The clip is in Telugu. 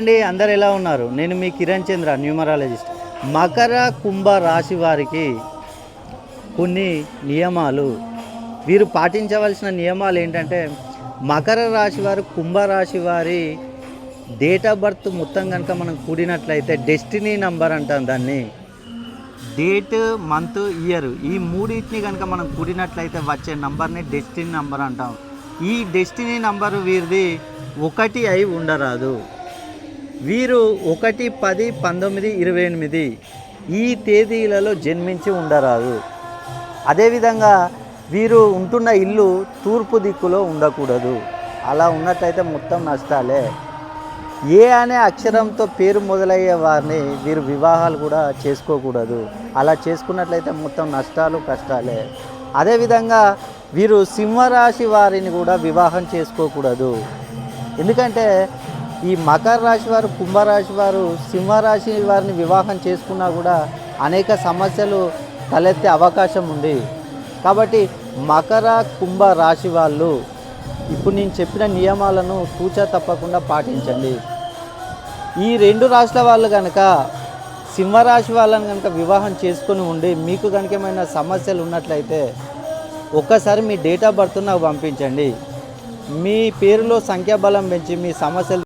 అండి అందరు ఎలా ఉన్నారు? నేను మీ కిరణ్ చంద్ర న్యూమరాలజిస్ట్. మకర కుంభ రాశి వారికి కొన్ని నియమాలు, వీరు పాటించవలసిన నియమాలు ఏంటంటే, మకర రాశి వారు కుంభరాశి వారి డేట్ ఆఫ్ బర్త్ మొత్తం కనుక మనం కూడినట్లయితే డెస్టినీ నంబర్ అంటాం దాన్ని. డేట్, మంత్, ఇయర్ ఈ మూడింటిని కనుక మనం కూడినట్లయితే వచ్చే నంబర్ని డెస్టినీ నంబర్ అంటాం. ఈ డెస్టినీ నంబరు వీరిది 1 అయి ఉండరాదు. వీరు 1, 10, 19, 28 ఈ తేదీలలో జన్మించి ఉండరాదు. అదేవిధంగా వీరు ఉంటున్న ఇల్లు తూర్పు దిక్కులో ఉండకూడదు. అలా ఉన్నట్లయితే మొత్తం నష్టాలే. ఏ అనే అక్షరంతో పేరు మొదలయ్యే వారిని వీరు వివాహాలు కూడా చేసుకోకూడదు. అలా చేసుకున్నట్లయితే మొత్తం నష్టాలు, కష్టాలే. అదేవిధంగా వీరు సింహరాశి వారిని కూడా వివాహం చేసుకోకూడదు. ఎందుకంటే ఈ మకర రాశి వారు, కుంభరాశి వారు సింహరాశి వారిని వివాహం చేసుకున్నా కూడా అనేక సమస్యలు తలెత్తే అవకాశం ఉంది. కాబట్టి మకర కుంభ రాశి వాళ్ళు ఇప్పుడు నేను చెప్పిన నియమాలను తూచా తప్పకుండా పాటించండి. ఈ 2 రాశుల వాళ్ళు కనుక సింహరాశి వాళ్ళని కనుక వివాహం చేసుకొని ఉండి మీకు కనుక ఏమైనా సమస్యలు ఉన్నట్లయితే ఒక్కసారి మీ డేట్ ఆఫ్ బర్త్ నాకు పంపించండి. మీ పేరులో సంఖ్యాబలం పెంచి మీ సమస్యలు